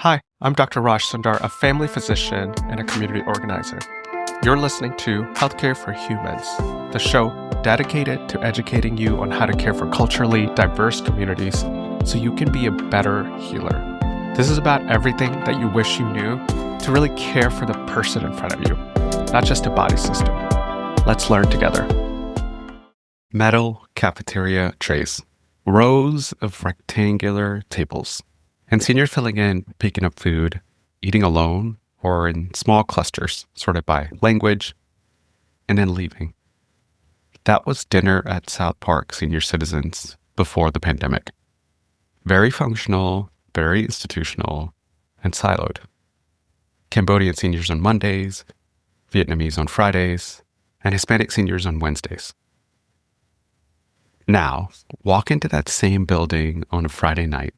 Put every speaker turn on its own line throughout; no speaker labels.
Hi, I'm Dr. Raj Sundar, a family physician and a community organizer. You're listening to Healthcare for Humans, the show dedicated to educating you on how to care for culturally diverse communities so you can be a better healer. This is about everything that you wish you knew to really care for the person in front of you, not just a body system. Let's learn together. Metal cafeteria trays, rows of rectangular tables, and seniors filling in, picking up food, eating alone or in small clusters, sorted by language, and then leaving. That was dinner at South Park Senior Citizens before the pandemic. Very functional, very institutional, and siloed. Cambodian seniors on Mondays, Vietnamese on Fridays, and Hispanic seniors on Wednesdays. Now, walk into that same building on a Friday night.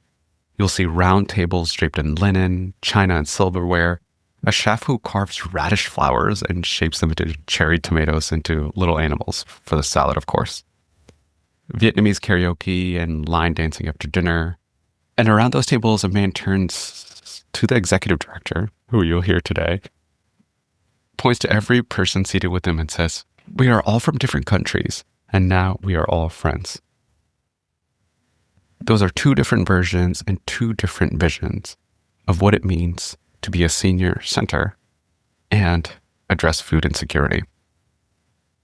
You'll see round tables draped in linen, china, and silverware, a chef who carves radish flowers and shapes them into cherry tomatoes into little animals for the salad, of course. Vietnamese karaoke and line dancing after dinner. And around those tables, a man turns to the executive director, who you'll hear today, points to every person seated with him and says, "We are all from different countries, and now we are all friends." Those are two different versions and two different visions of what it means to be a senior center and address food insecurity.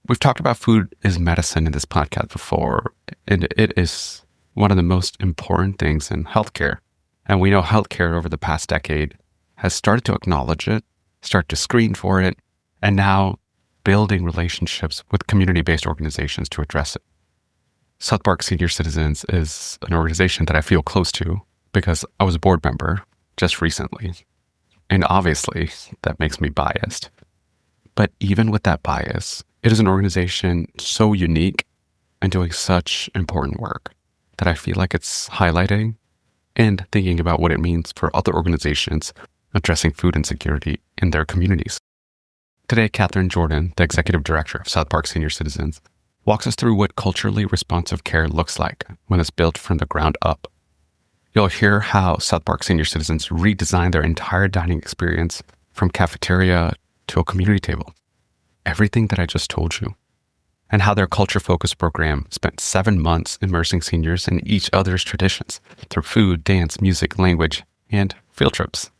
We've talked about food as medicine in this podcast before, and it is one of the most important things in healthcare. And we know healthcare over the past decade has started to acknowledge it, start to screen for it, and now building relationships with community-based organizations to address it. South Park Senior Citizens is an organization that I feel close to because I was a board member just recently. And obviously, that makes me biased. But even with that bias, it is an organization so unique and doing such important work that I feel like it's highlighting and thinking about what it means for other organizations addressing food insecurity in their communities. Today, Katherine Jordan, the executive director of South Park Senior Citizens, walks us through what culturally responsive care looks like when it's built from the ground up. You'll hear how South Park Senior Citizens redesigned their entire dining experience from cafeteria to a community table. Everything that I just told you. And how their culture-focused program spent 7 months immersing seniors in each other's traditions through food, dance, music, language, and field trips.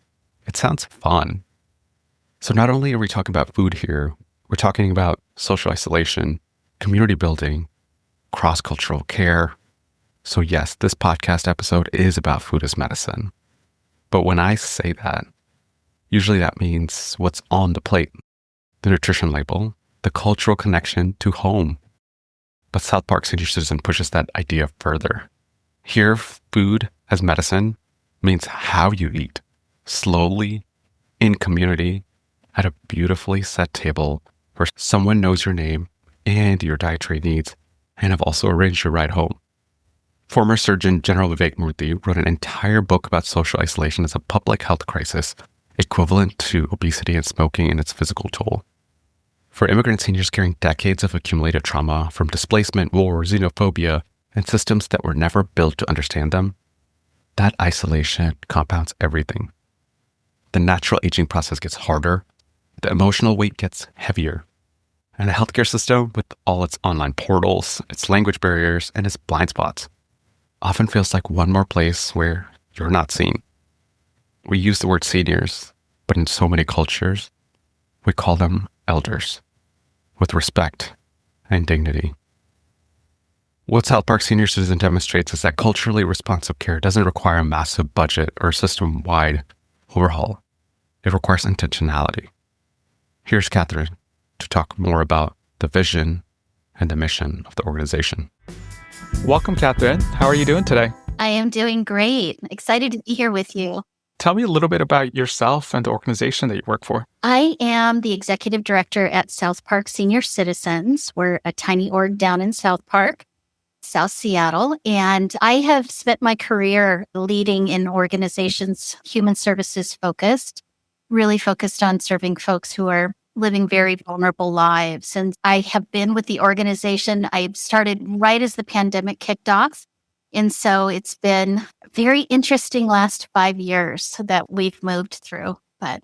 It sounds fun. So not only are we talking about food here, we're talking about social isolation, community building, cross-cultural care. So yes, this podcast episode is about food as medicine. But when I say that, usually that means what's on the plate, the nutrition label, the cultural connection to home. But South Park Senior Citizen pushes that idea further. Here, food as medicine means how you eat, slowly, in community, at a beautifully set table where someone knows your name and your dietary needs, and have also arranged your ride home. Former Surgeon General Vivek Murthy wrote an entire book about social isolation as a public health crisis, equivalent to obesity and smoking in its physical toll. For immigrant seniors carrying decades of accumulated trauma from displacement, war, xenophobia, and systems that were never built to understand them, that isolation compounds everything. The natural aging process gets harder, the emotional weight gets heavier, and the healthcare system, with all its online portals, its language barriers, and its blind spots, often feels like one more place where you're not seen. We use the word seniors, but in so many cultures, we call them elders, with respect and dignity. What South Park Senior Citizen demonstrates is that culturally responsive care doesn't require a massive budget or system-wide overhaul. It requires intentionality. Here's Katherine to talk more about the vision and the mission of the organization. Welcome, Katherine. How are you doing today?
I am doing great. Excited to be here with you.
Tell me a little bit about yourself and the organization that you work for.
I am the executive director at South Park Senior Citizens. We're a tiny org down in South Park, South Seattle, and I have spent my career leading in organizations, human services focused, really focused on serving folks who are living very vulnerable lives. And I have been with the organization. I started right as the pandemic kicked off And so it's been very interesting last 5 years that we've moved through. But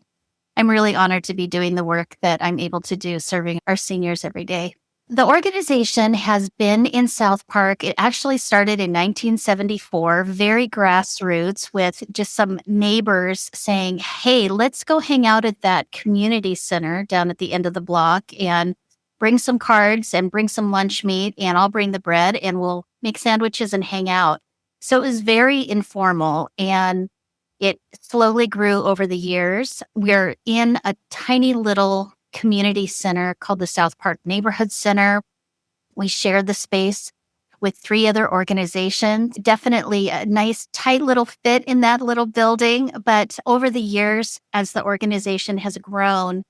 I'm really honored to be doing the work that I'm able to do, serving our seniors every day. The organization has been in South Park. It actually started in 1974, very grassroots, with just some neighbors saying, hey, let's go hang out at that community center down at the end of the block and bring some cards and bring some lunch meat, and I'll bring the bread and we'll make sandwiches and hang out. So it was very informal, and it slowly grew over the years. We're in a tiny little community center called the South Park Neighborhood Center. We share the space with 3 other organizations. Definitely a nice, tight little fit in that little building. But over the years, as the organization has grown,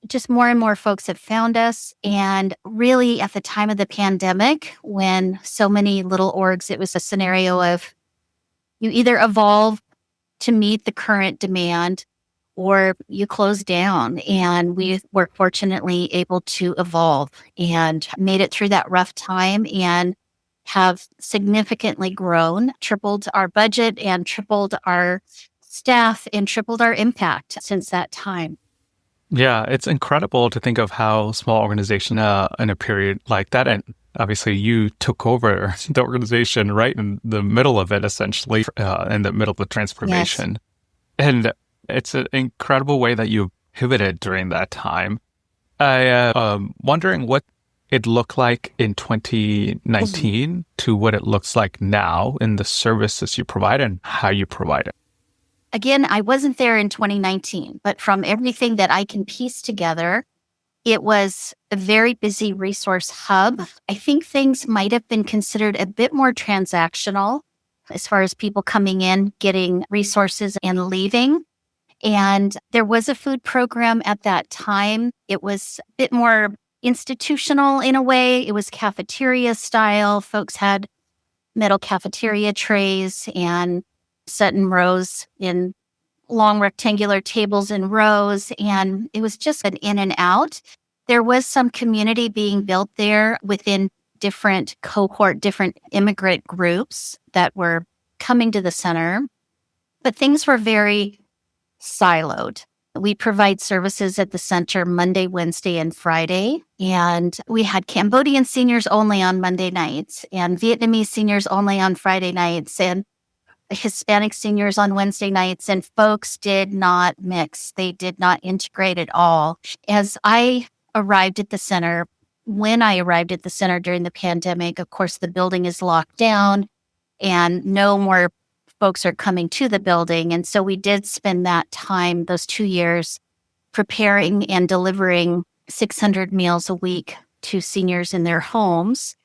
just more and more folks have found us. And really, at the time of the pandemic, when so many little orgs, it was a scenario of you either evolve to meet the current demand or you close down. And we were fortunately able to evolve and made it through that rough time and have significantly grown, tripled our budget and tripled our staff and tripled our impact since that time.
Yeah, it's incredible to think of how small organization in a period like that. And obviously you took over the organization right in the middle of it, essentially, in the middle of the transformation.
Yes.
And it's an incredible way that you pivoted during that time. I wondering what it looked like in 2019 to what it looks like now in the services you provide and how you provide it.
Again, I wasn't there in 2019, but from everything that I can piece together, it was a very busy resource hub. I think things might have been considered a bit more transactional as far as people coming in, getting resources and leaving. And there was a food program at that time. It was a bit more institutional in a way. It was cafeteria style. Folks had metal cafeteria trays and set in rows in long rectangular tables in rows. And it was just an in and out. There was some community being built there within different cohort, different immigrant groups that were coming to the center. But things were very siloed. We provide services at the center Monday, Wednesday, and Friday. And we had Cambodian seniors only on Monday nights and Vietnamese seniors only on Friday nights and Hispanic seniors on Wednesday nights. And folks did not mix. They did not integrate at all. As I arrived at the center, when I arrived at the center during the pandemic, of course, the building is locked down and no more folks are coming to the building. And so we did spend that time, those 2 years, preparing and delivering 600 meals a week to seniors in their homes.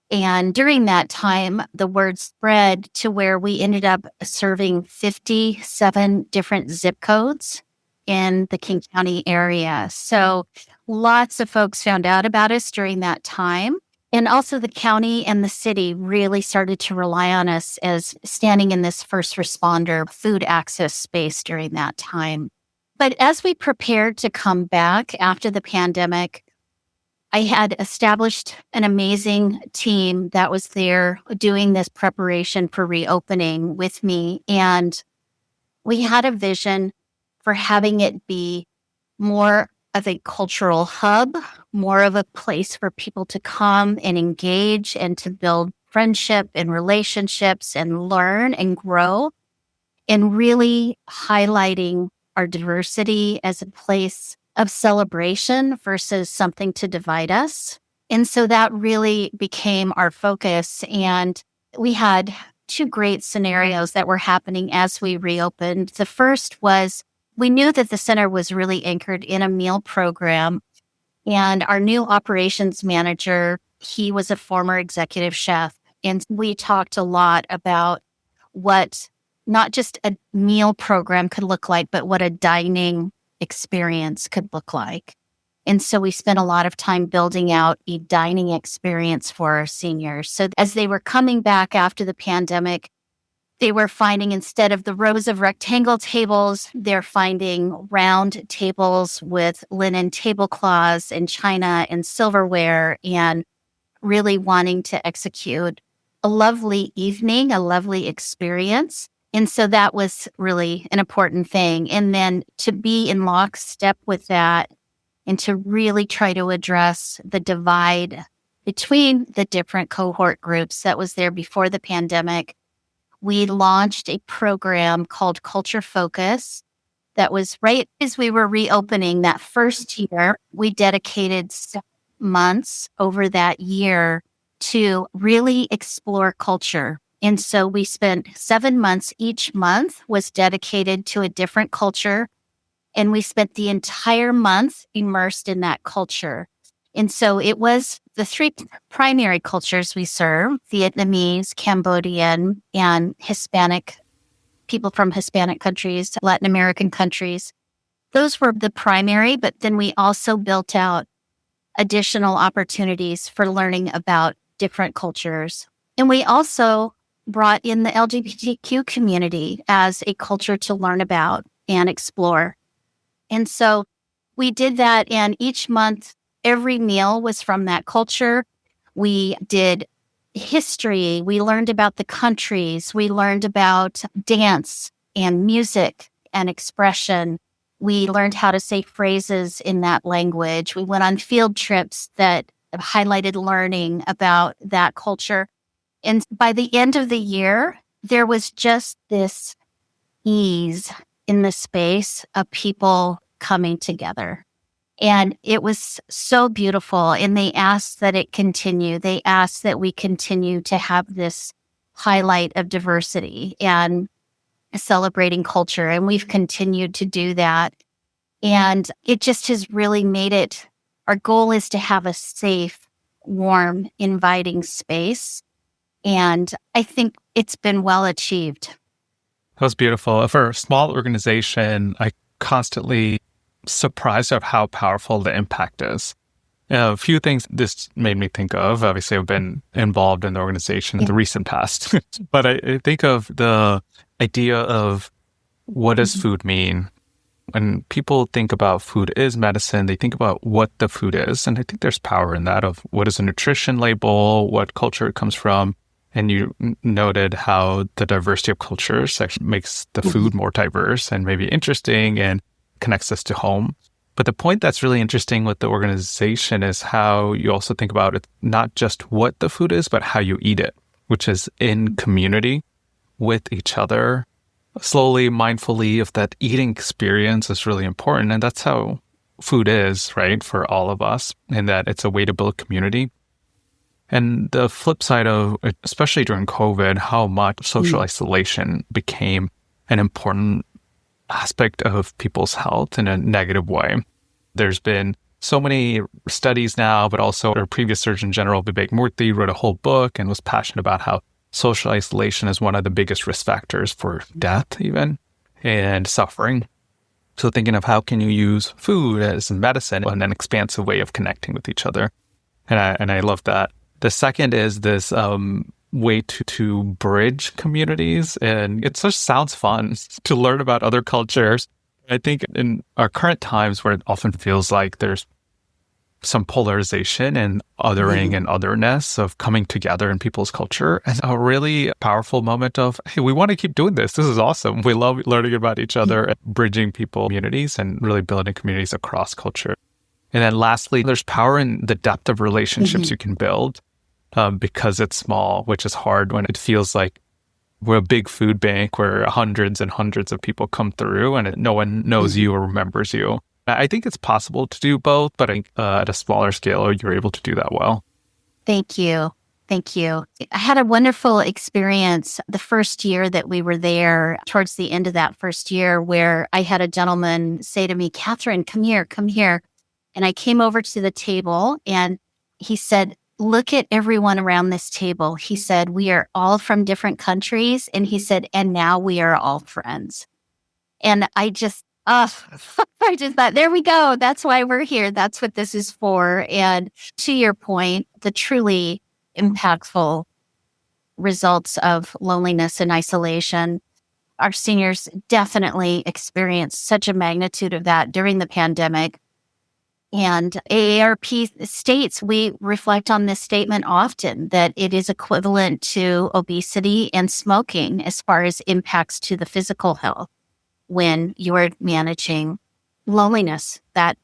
And during that time, the word spread to where we ended up serving 57 different zip codes in the King County area. So lots of folks found out about us during that time. And also the county and the city really started to rely on us as standing in this first responder food access space during that time. But as we prepared to come back after the pandemic, I had established an amazing team that was there doing this preparation for reopening with me. And we had a vision for having it be more of a cultural hub, more of a place for people to come and engage and to build friendship and relationships and learn and grow, and really highlighting our diversity as a place of celebration versus something to divide us. And so that really became our focus. And we had 2 great scenarios that were happening as we reopened. The first was we knew that the center was really anchored in a meal program. And our new operations manager, he was a former executive chef. And we talked a lot about what not just a meal program could look like, but what a dining experience could look like. And so we spent a lot of time building out a dining experience for our seniors. So as they were coming back after the pandemic, they were finding, instead of the rows of rectangle tables, they're finding round tables with linen tablecloths and china and silverware, and really wanting to execute a lovely evening, a lovely experience. And so that was really an important thing. And then to be in lockstep with that and to really try to address the divide between the different cohort groups that was there before the pandemic, we launched a program called Culture Focus that was right as we were reopening that first year. We dedicated 7 months over that year to really explore culture. And so we spent 7 months. Each month was dedicated to a different culture. And we spent the entire month immersed in that culture. And so it was the three primary cultures we serve: Vietnamese, Cambodian, and Hispanic, people from Hispanic countries, Latin American countries. Those were the primary, but then we also built out additional opportunities for learning about different cultures. And we also brought in the LGBTQ community as a culture to learn about and explore. And so we did that, and each month, every meal was from that culture. We did history. We learned about the countries. We learned about dance and music and expression. We learned how to say phrases in that language. We went on field trips that highlighted learning about that culture. And by the end of the year, there was just this ease in the space of people coming together. And it was so beautiful. And they asked that it continue. They asked that we continue to have this highlight of diversity and celebrating culture. And we've continued to do that. And it just has really made it, our goal is to have a safe, warm, inviting space. And I think it's been well achieved.
That was beautiful. For a small organization, I constantly surprised of how powerful the impact is. A few things this made me think of. Obviously, I've been involved in the organization in the recent past, but I think of the idea of what does food mean? When people think about food is medicine, they think about what the food is. And I think there's power in that of what is a nutrition label, what culture it comes from. And you noted how the diversity of cultures actually makes the food more diverse and maybe interesting and connects us to home. But the point that's really interesting with the organization is how you also think about it, not just what the food is, but how you eat it, which is in community with each other, slowly, mindfully, if that eating experience is really important. And that's how food is, right, for all of us, in that it's a way to build community. And the flip side of, especially during COVID, how much social isolation became an important aspect of people's health in a negative way. There's been so many studies now, but also our previous Surgeon General, Vivek Murthy, wrote a whole book and was passionate about how social isolation is one of the biggest risk factors for death even and suffering. So thinking of how can you use food as medicine and an expansive way of connecting with each other. And I love that. The second is this way to bridge communities. And it just sounds fun to learn about other cultures. I think in our current times where it often feels like there's some polarization and othering and otherness of coming together in people's culture, and a really powerful moment of, hey, we want to keep doing this. This is awesome. We love learning about each other and bridging people, communities, and really building communities across culture. And then lastly, there's power in the depth of relationships you can build. Because it's small, which is hard when it feels like we're a big food bank where hundreds and hundreds of people come through and no one knows you or remembers you. I think it's possible to do both, but at a smaller scale, you're able to do that well.
Thank you. Thank you. I had a wonderful experience the first year that we were there, towards the end of that first year, where I had a gentleman say to me, Katherine, come here, come here. And I came over to the table and he said, look at everyone around this table. He said, we are all from different countries. And he said, and now we are all friends. And I just thought, there we go. That's why we're here. That's what this is for. And to your point, the truly impactful results of loneliness and isolation, our seniors definitely experienced such a magnitude of that during the pandemic. And AARP states, we reflect on this statement often, that it is equivalent to obesity and smoking as far as impacts to the physical health when you're managing loneliness, that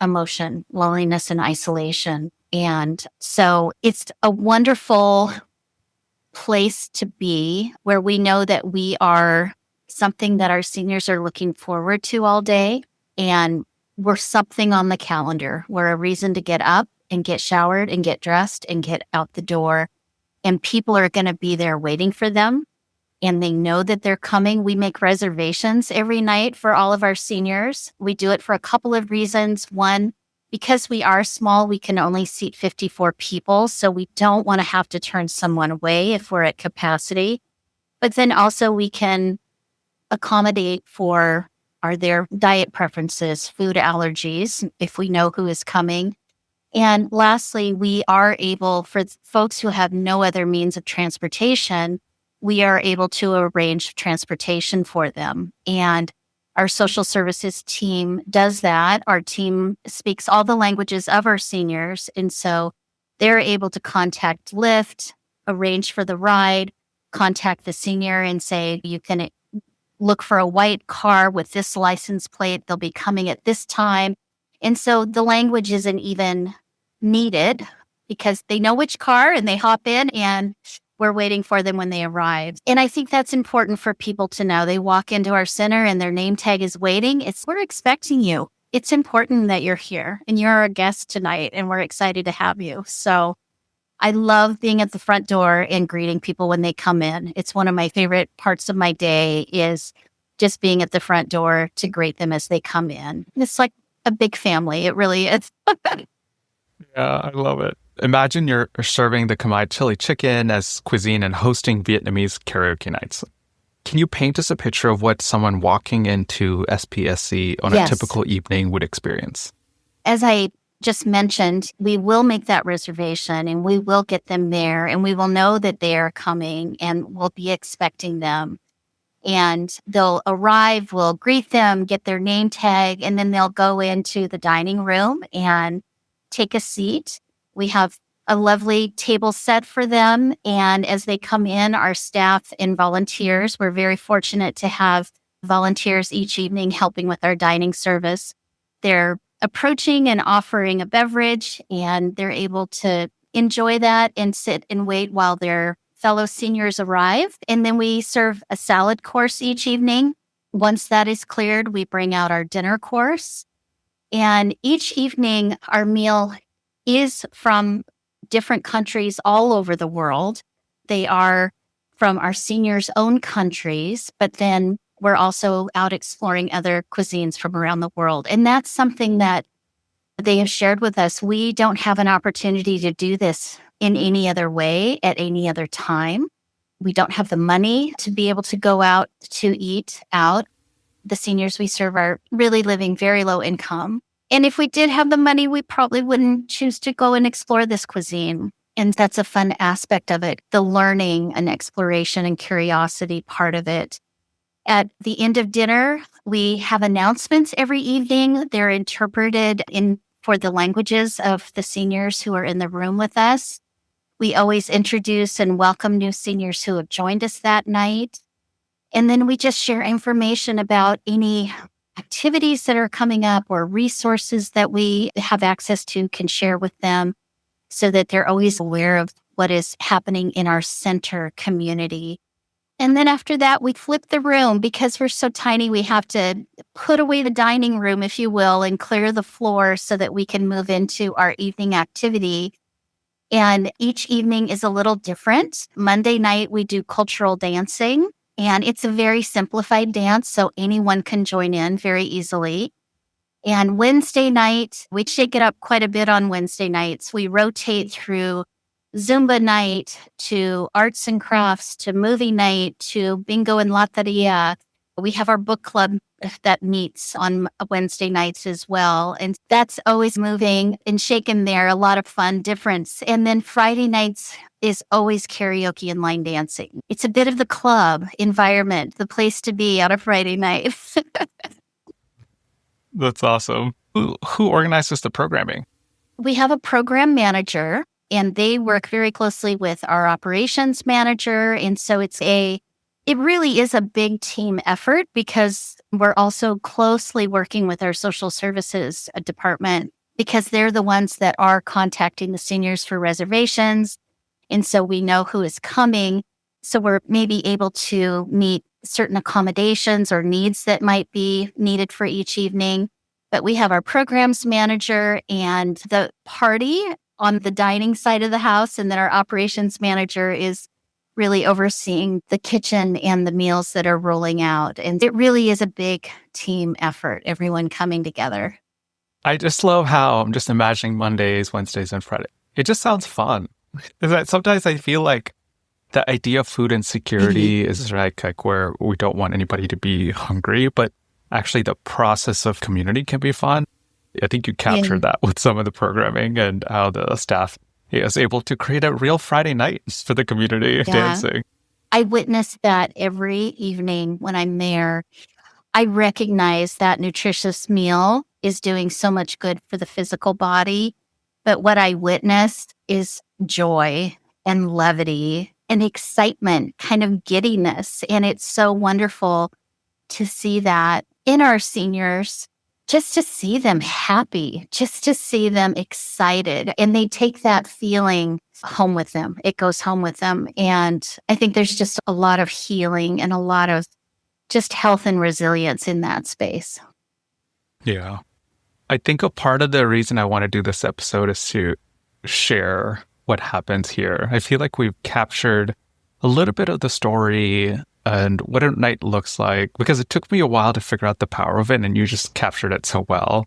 emotion, loneliness and isolation. And so it's a wonderful place to be where we know that we are something that our seniors are looking forward to all day. And we're something on the calendar. We're a reason to get up and get showered and get dressed and get out the door. And people are going to be there waiting for them. And they know that they're coming. We make reservations every night for all of our seniors. We do it for a couple of reasons. One, because we are small, we can only seat 54 people. So we don't want to have to turn someone away if we're at capacity. But then also we can accommodate for their diet preferences, food allergies, if we know who is coming. And lastly, we are able, for folks who have no other means of transportation, we are able to arrange transportation for them. And our social services team does that. Our team speaks all the languages of our seniors. And so they're able to contact Lyft, arrange for the ride, contact the senior and say, you can look for a white car with this license plate. They'll be coming at this time. And so the language isn't even needed because they know which car and they hop in and we're waiting for them when they arrive. And I think that's important for people to know. They walk into our center and their name tag is waiting. We're expecting you. It's important that you're here and you're our guest tonight and we're excited to have you. So I love being at the front door and greeting people when they come in. It's one of my favorite parts of my day is just being at the front door to greet them as they come in. It's like a big family. It really is.
Yeah, I love it. Imagine you're serving the Khmer chili chicken as cuisine and hosting Vietnamese karaoke nights. Can you paint us a picture of what someone walking into SPSC on a typical evening would experience?
As I just mentioned, we will make that reservation and we will get them there and we will know that they are coming and we'll be expecting them. And they'll arrive, we'll greet them, get their name tag, and then they'll go into the dining room and take a seat. We have a lovely table set for them. And as they come in, our staff and volunteers, we're very fortunate to have volunteers each evening helping with our dining service. They're approaching and offering a beverage, and they're able to enjoy that and sit and wait while their fellow seniors arrive. And then we serve a salad course each evening. Once that is cleared, we bring out our dinner course. And each evening, our meal is from different countries all over the world. They are from our seniors' own countries, but then we're also out exploring other cuisines from around the world. And that's something that they have shared with us. We don't have an opportunity to do this in any other way at any other time. We don't have the money to be able to go out to eat out. The seniors we serve are really living very low income. And if we did have the money, we probably wouldn't choose to go and explore this cuisine. And that's a fun aspect of it, the learning and exploration and curiosity part of it. At the end of dinner, we have announcements every evening. They're interpreted for the languages of the seniors who are in the room with us. We always introduce and welcome new seniors who have joined us that night. And then we just share information about any activities that are coming up or resources that we have access to, can share with them so that they're always aware of what is happening in our center community. And then after that, we flip the room because we're so tiny. We have to put away the dining room, if you will, and clear the floor so that we can move into our evening activity. And each evening is a little different. Monday night, we do cultural dancing, and it's a very simplified dance, so anyone can join in very easily. And Wednesday night, we shake it up quite a bit on Wednesday nights. We rotate through Zumba night to arts and crafts to movie night to bingo and loteria. We have our book club that meets on Wednesday nights as well. And that's always moving and shaking there. A lot of fun difference. And then Friday nights is always karaoke and line dancing. It's a bit of the club environment, the place to be on a Friday night.
That's awesome. Who organizes the programming?
We have a program manager, and they work very closely with our operations manager. And so it really is a big team effort because we're also closely working with our social services department because they're the ones that are contacting the seniors for reservations. And so we know who is coming. So we're maybe able to meet certain accommodations or needs that might be needed for each evening. But we have our programs manager and the party on the dining side of the house. And then our operations manager is really overseeing the kitchen and the meals that are rolling out. And it really is a big team effort, everyone coming together.
I just love how I'm just imagining Mondays, Wednesdays, and Friday. It just sounds fun. Is that sometimes I feel like the idea of food insecurity is like where we don't want anybody to be hungry, but actually the process of community can be fun. I think you captured that with some of the programming and how the staff is able to create a real Friday night for the community dancing.
I witness that every evening when I'm there. I recognize that nutritious meal is doing so much good for the physical body. But what I witnessed is joy and levity and excitement, kind of giddiness. And it's so wonderful to see that in our seniors, just to see them happy, just to see them excited. And they take that feeling home with them. It goes home with them. And I think there's just a lot of healing and a lot of just health and resilience in that space.
Yeah. I think a part of the reason I want to do this episode is to share what happens here. I feel like we've captured a little bit of the story and what a night looks like, because it took me a while to figure out the power of it, and you just captured it so well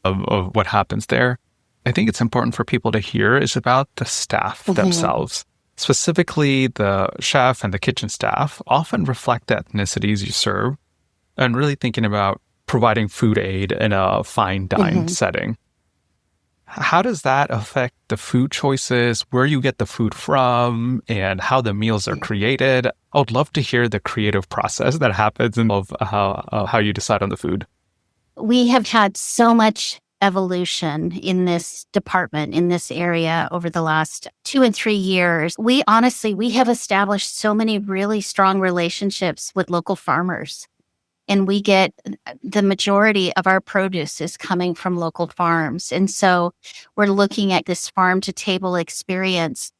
of what happens there. I think it's important for people to hear is about the staff themselves. Specifically, the chef and the kitchen staff often reflect the ethnicities you serve, and really thinking about providing food aid in a fine dine setting. How does that affect the food choices, where you get the food from, and how the meals are created? I would love to hear the creative process that happens and of how you decide on the food.
We have had so much evolution in this department, in this area over the last 2 and 3 years. We have established so many really strong relationships with local farmers. And we get the majority of our produce is coming from local farms. And so we're looking at this farm to table experience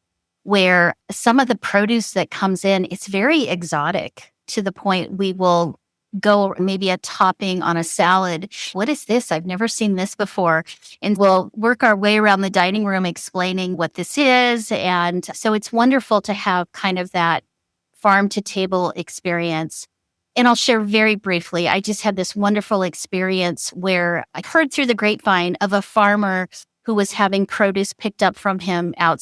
where some of the produce that comes in, it's very exotic to the point we will go maybe a topping on a salad. What is this? I've never seen this before. And we'll work our way around the dining room explaining what this is. And so it's wonderful to have kind of that farm to table experience. And I'll share very briefly, I just had this wonderful experience where I heard through the grapevine of a farmer who was having produce picked up from him out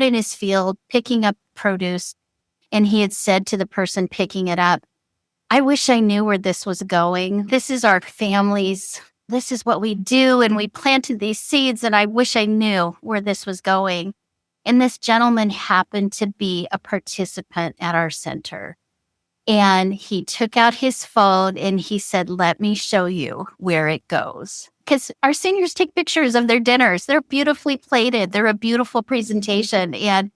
in his field, picking up produce. And he had said to the person picking it up, I wish I knew where this was going. This is our family's, this is what we do. And we planted these seeds, and I wish I knew where this was going. And this gentleman happened to be a participant at our center. And he took out his phone and he said, let me show you where it goes. Because our seniors take pictures of their dinners. They're beautifully plated. They're a beautiful presentation. And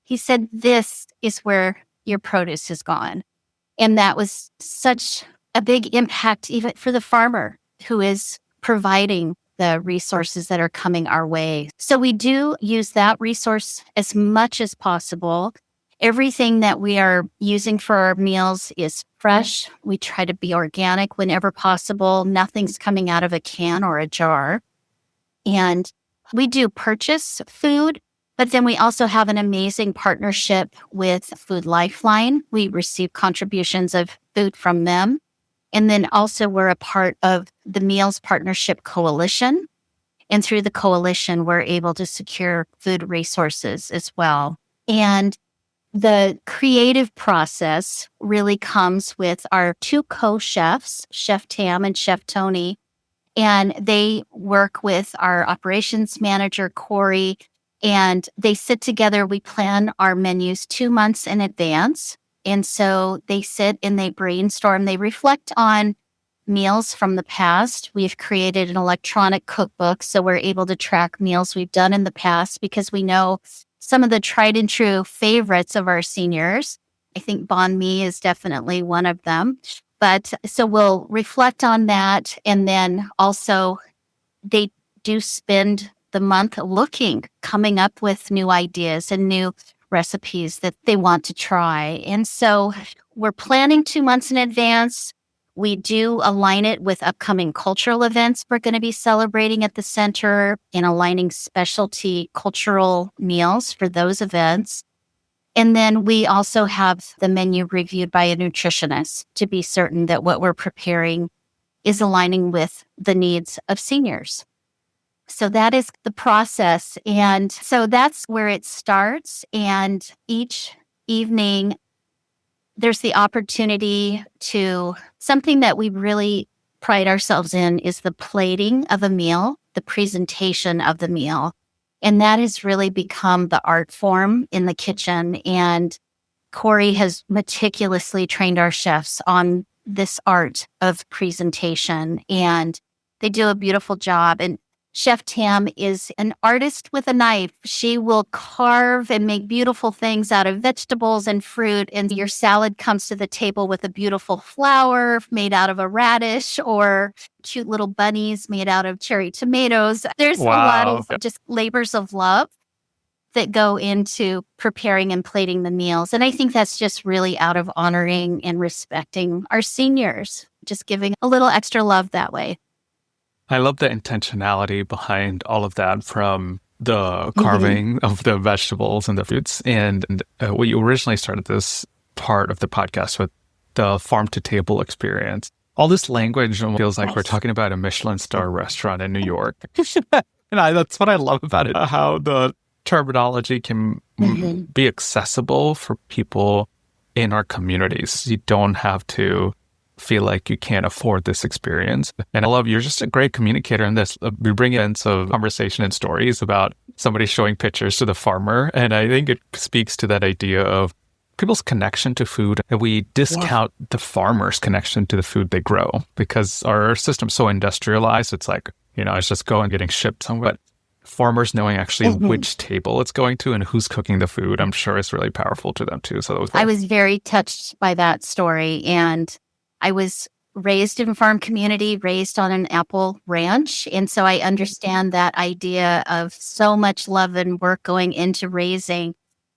he said, this is where your produce has gone. And that was such a big impact even for the farmer who is providing the resources that are coming our way. So we do use that resource as much as possible. Everything that we are using for our meals is fresh. We try to be organic whenever possible. Nothing's coming out of a can or a jar. And we do purchase food, but then we also have an amazing partnership with Food Lifeline. We receive contributions of food from them. And then also we're a part of the Meals Partnership Coalition. And through the coalition, we're able to secure food resources as well. And the creative process really comes with our 2 co-chefs, Chef Tam and Chef Tony, and they work with our operations manager, Corey, and they sit together. We plan our menus 2 months in advance. And so they sit and they brainstorm, they reflect on meals from the past. We've created an electronic cookbook, so we're able to track meals we've done in the past because we know some of the tried and true favorites of our seniors. I think banh mi is definitely one of them. But so we'll reflect on that. And then also they do spend the month coming up with new ideas and new recipes that they want to try. And so we're planning 2 months in advance. We do align it with upcoming cultural events we're going to be celebrating at the center and aligning specialty cultural meals for those events. And then we also have the menu reviewed by a nutritionist to be certain that what we're preparing is aligning with the needs of seniors. So that is the process. And so that's where it starts. And each evening, there's the opportunity to something that we really pride ourselves in is the plating of a meal, the presentation of the meal. And that has really become the art form in the kitchen. And Corey has meticulously trained our chefs on this art of presentation. And they do a beautiful job. And Chef Tam is an artist with a knife. She will carve and make beautiful things out of vegetables and fruit. And your salad comes to the table with a beautiful flower made out of a radish or cute little bunnies made out of cherry tomatoes. There's a lot of just labors of love that go into preparing and plating the meals. And I think that's just really out of honoring and respecting our seniors, just giving a little extra love that way.
I love the intentionality behind all of that, from the carving of the vegetables and the fruits. And we originally started this part of the podcast with the farm to table experience. All this language feels like we're talking about a Michelin star restaurant in New York. And that's what I love about it, how the terminology can be accessible for people in our communities. You don't have to feel like you can't afford this experience. And I love, you're just a great communicator in this. We bring in some conversation and stories about somebody showing pictures to the farmer. And I think it speaks to that idea of people's connection to food. And we discount the farmer's connection to the food they grow because our system's so industrialized. It's like, it's just going getting shipped somewhere. But farmers knowing actually which table it's going to and who's cooking the food, I'm sure is really powerful to them too. So
I was very touched by that story. And I was raised in farm community, raised on an apple ranch. And so I understand that idea of so much love and work going into raising.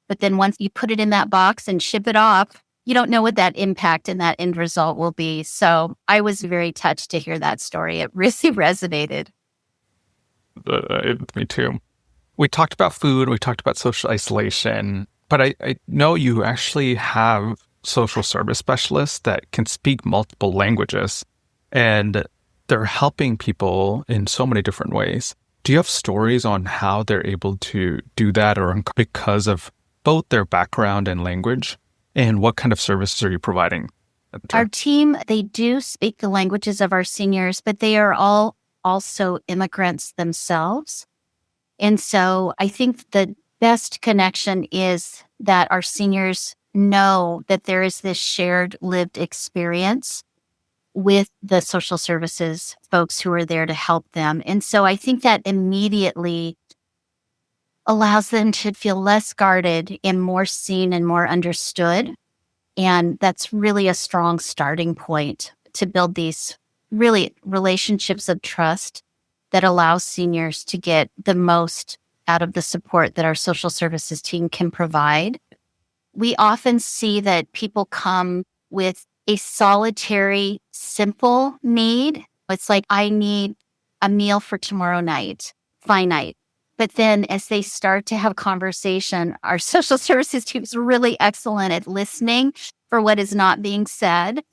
But then once you put it in that box and ship it off, you don't know what that impact and that end result will be. So I was very touched to hear that story. It really resonated.
Me too. We talked about food, we talked about social isolation, but I know you actually have social service specialists that can speak multiple languages, and they're helping people in so many different ways. Do you have stories on how they're able to do that, or because of both their background and language, and what kind of services are you providing?
Our team, they do speak the languages of our seniors, but they are all also immigrants themselves. And so I think the best connection is that our seniors know that there is this shared lived experience with the social services folks who are there to help them. And so I think that immediately allows them to feel less guarded and more seen and more understood. And that's really a strong starting point to build these really relationships of trust that allows seniors to get the most out of the support that our social services team can provide. We often see that people come with a solitary, simple need. It's like, I need a meal for tomorrow night, finite. But then as they start to have conversation, our social services team is really excellent at listening for what is not being said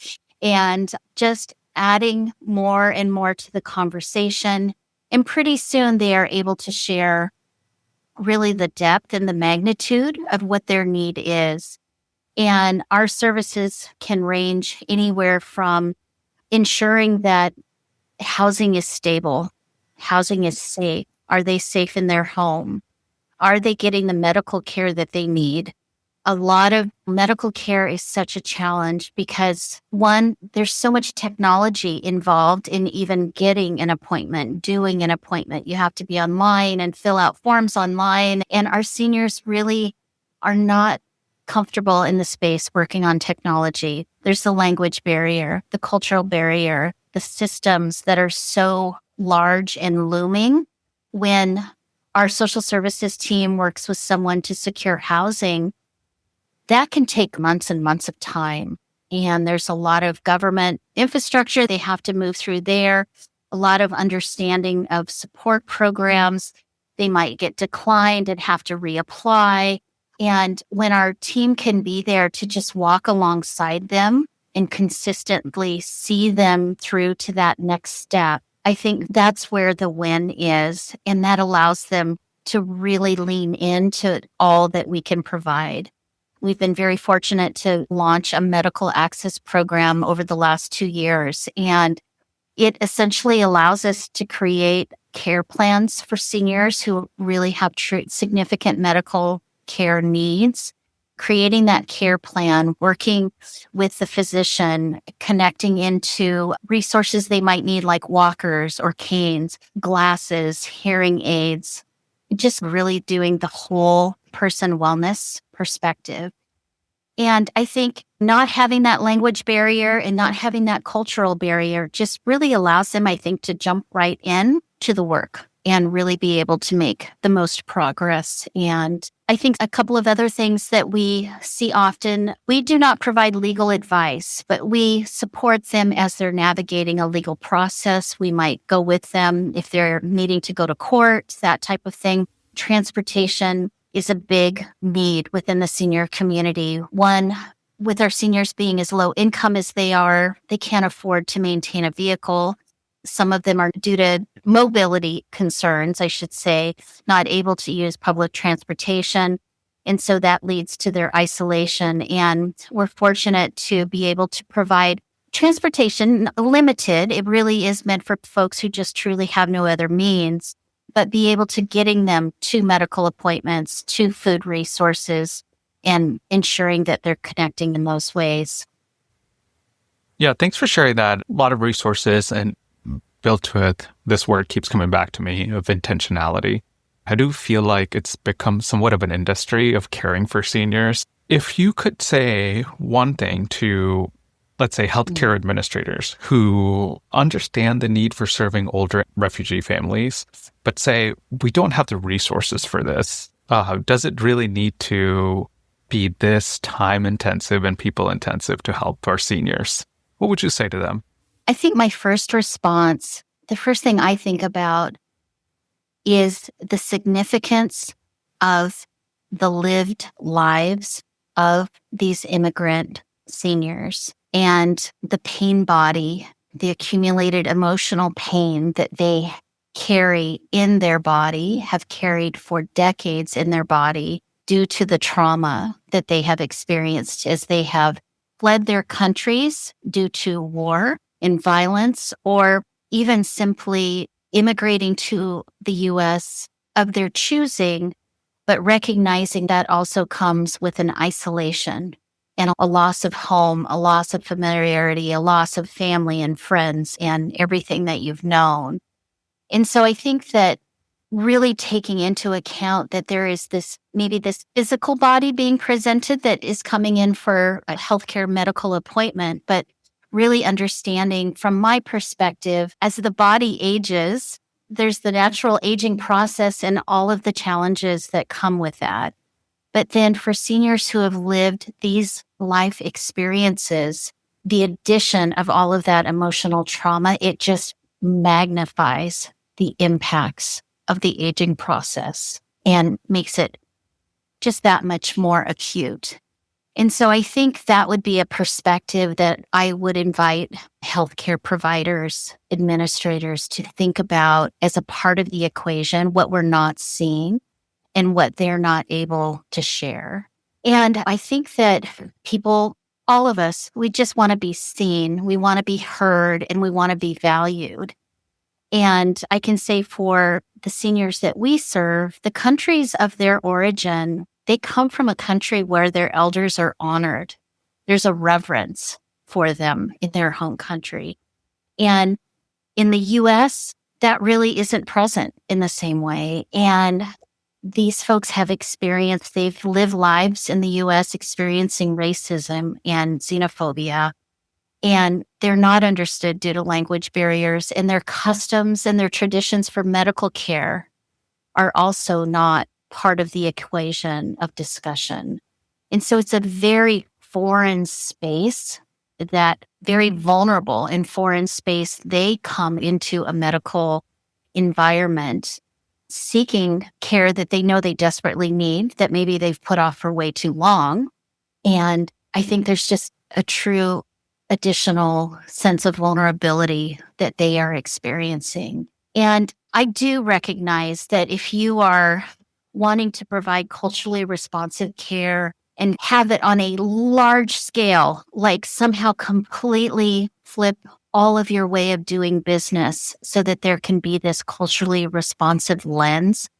and just adding more and more to the conversation. And pretty soon they are able to share really the depth and the magnitude of what their need is. And our services can range anywhere from ensuring that housing is stable, housing is safe. Are they safe in their home? Are they getting the medical care that they need? a lot of medical care is such a challenge because, one, there's so much technology involved in even getting an appointment, doing an appointment. You have to be online and fill out forms online. And our seniors really are not comfortable in the space working on technology. There's the language barrier, the cultural barrier, the systems that are so large and looming. When our social services team works with someone to secure housing, that can take months and months of time. And there's a lot of government infrastructure they have to move through there, a lot of understanding of support programs. They might get declined and have to reapply. And when our team can be there to just walk alongside them and consistently see them through to that next step, I think that's where the win is. And that allows them to really lean into all that we can provide. We've been very fortunate to launch a medical access program over the last 2 years, and it essentially allows us to create care plans for seniors who really have significant medical care needs. Creating that care plan, working with the physician, connecting into resources they might need like walkers or canes, glasses, hearing aids, just really doing the whole person wellness perspective. And I think not having that language barrier and not having that cultural barrier just really allows them, I think, to jump right in to the work and really be able to make the most progress. And I think a couple of other things that we see often, we do not provide legal advice, but we support them as they're navigating a legal process. We might go with them if they're needing to go to court, that type of thing. Transportation is a big need within the senior community. One, with our seniors being as low income as they are, they can't afford to maintain a vehicle. Some of them are due to mobility concerns, I should say, not able to use public transportation. And so that leads to their isolation. And we're fortunate to be able to provide transportation, limited. It really is meant for folks who just truly have no other means, but be able to getting them to medical appointments, to food resources, and ensuring that they're connecting in those ways.
Yeah, thanks for sharing that. A lot of resources and built with this word keeps coming back to me of intentionality. I do feel like it's become somewhat of an industry of caring for seniors. If you could say one thing to, let's say, healthcare administrators who understand the need for serving older refugee families, but say, we don't have the resources for this, does it really need to be this time intensive and people intensive to help our seniors? What would you say to them?
I think my first response, the first thing I think about is the significance of the lived lives of these immigrant seniors and the pain body, the accumulated emotional pain that they carry in their body, have carried for decades in their body due to the trauma that they have experienced as they have fled their countries due to war and violence, or even simply immigrating to the U.S. of their choosing, but recognizing that also comes with an isolation and a loss of home, a loss of familiarity, a loss of family and friends and everything that you've known. And so I think that really taking into account that there is maybe this physical body being presented that is coming in for a healthcare medical appointment, but really understanding from my perspective, as the body ages, there's the natural aging process and all of the challenges that come with that. But then for seniors who have lived these life experiences, the addition of all of that emotional trauma, it just magnifies the impacts of the aging process and makes it just that much more acute. And so I think that would be a perspective that I would invite healthcare providers, administrators to think about as a part of the equation, what we're not seeing and what they're not able to share. And I think that people, all of us, we just want to be seen, we want to be heard, and we want to be valued. And I can say for the seniors that we serve, the countries of their origin they come from a country where their elders are honored. There's a reverence for them in their home country. And in the US, that really isn't present in the same way. And these folks they've lived lives in the US experiencing racism and xenophobia, and they're not understood due to language barriers, and their customs and their traditions for medical care are also not part of the equation of discussion. And so it's a very foreign space, that very vulnerable and foreign space. They come into a medical environment seeking care that they know they desperately need, that maybe they've put off for way too long. And I think there's just a true additional sense of vulnerability that they are experiencing. And I do recognize that if you are wanting to provide culturally responsive care and have it on a large scale, like somehow completely flip all of your way of doing business so that there can be this culturally responsive lens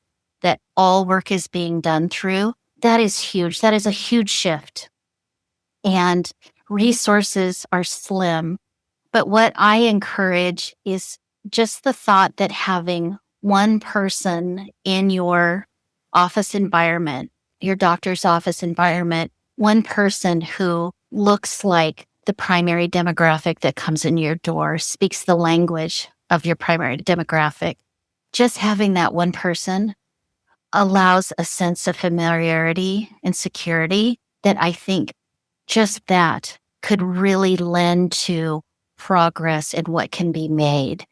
that all work is being done through, that is huge. That is a huge shift. And resources are slim. But what I encourage is just the thought that having one person in your office environment, your doctor's office environment, one person who looks like the primary demographic that comes in your door, speaks the language of your primary demographic, just having that one person allows a sense of familiarity and security that I think just that could really lend to progress in what can be made.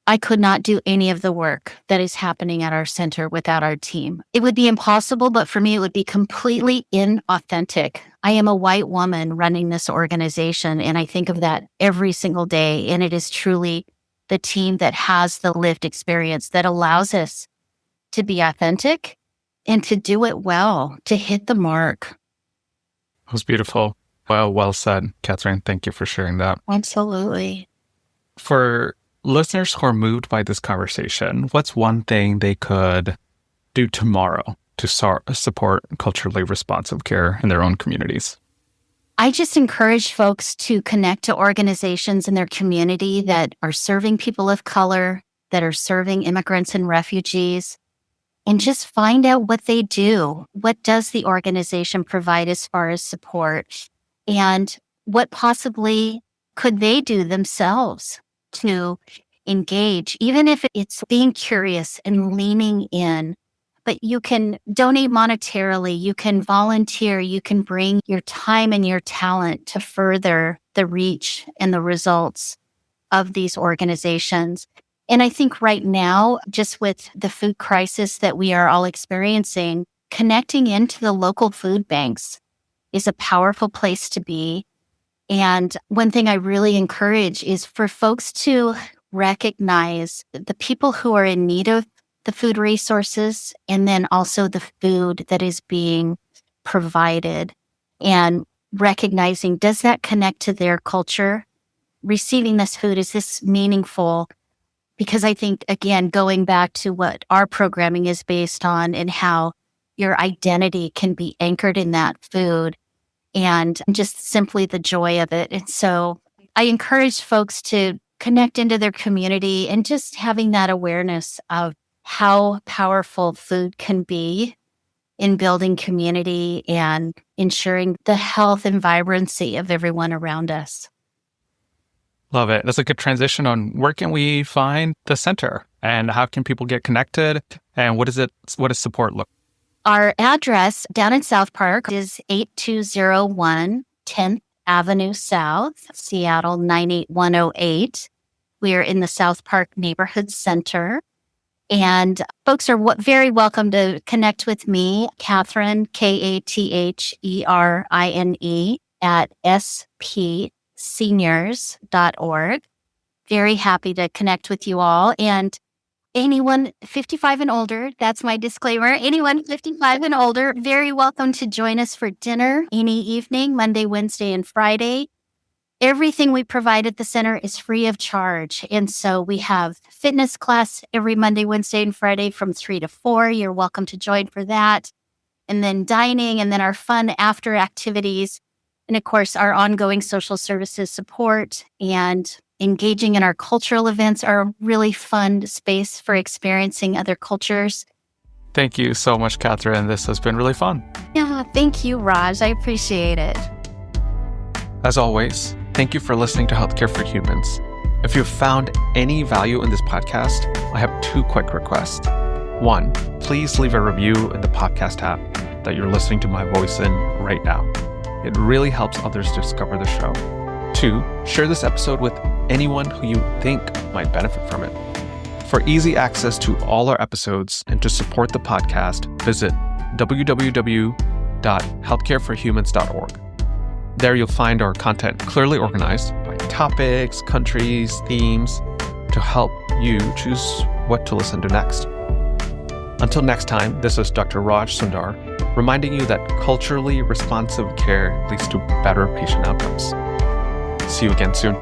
I could not do any of the work that is happening at our center without our team. It would be impossible, but for me, it would be completely inauthentic. I am a white woman running this organization, and I think of that every single day. And it is truly the team that has the lived experience that allows us to be authentic and to do it well, to hit the mark.
It was beautiful. Well said, Katherine. Thank you for sharing that.
Absolutely.
For listeners who are moved by this conversation, what's one thing they could do tomorrow to support culturally responsive care in their own communities?
I just encourage folks to connect to organizations in their community that are serving people of color, that are serving immigrants and refugees, and just find out what they do. What does the organization provide as far as support? And what possibly could they do themselves to engage, even if it's being curious and leaning in. But you can donate monetarily, you can volunteer, you can bring your time and your talent to further the reach and the results of these organizations. And I think right now, just with the food crisis that we are all experiencing, connecting into the local food banks is a powerful place to be. And one thing I really encourage is for folks to recognize the people who are in need of the food resources and then also the food that is being provided, and recognizing, does that connect to their culture? Receiving this food, is this meaningful? Because I think, again, going back to what our programming is based on and how your identity can be anchored in that food and just simply the joy of it. And so I encourage folks to connect into their community and just having that awareness of how powerful food can be in building community and ensuring the health and vibrancy of everyone around us.
Love it. That's a good transition on where can we find the center and how can people get connected and what does support look?
Our address down in South Park is 8201 10th Avenue South, Seattle 98108. We are in the South Park Neighborhood Center. And folks are very welcome to connect with me, Katherine, Katherine, at spseniors.org. Very happy to connect with you all. And anyone 55 and older, that's my disclaimer. Anyone 55 and older, very welcome to join us for dinner any evening, Monday, Wednesday, and Friday. Everything we provide at the center is free of charge. And so we have fitness class every Monday, Wednesday, and Friday from 3 to 4. You're welcome to join for that. and then dining, and then our fun after activities. And of course, our ongoing social services support and engaging in our cultural events are a really fun space for experiencing other cultures.
Thank you so much, Katherine. This has been really fun.
Yeah, thank you, Raj. I appreciate it.
As always, thank you for listening to Healthcare for Humans. If you've found any value in this podcast, I have 2 quick requests. 1, please leave a review in the podcast app that you're listening to my voice in right now. It really helps others discover the show. 2, share this episode with anyone who you think might benefit from it. For easy access to all our episodes and to support the podcast, visit www.healthcareforhumans.org. There you'll find our content clearly organized by topics, countries, themes, to help you choose what to listen to next. Until next time, this is Dr. Raj Sundar, reminding you that culturally responsive care leads to better patient outcomes. See you again soon.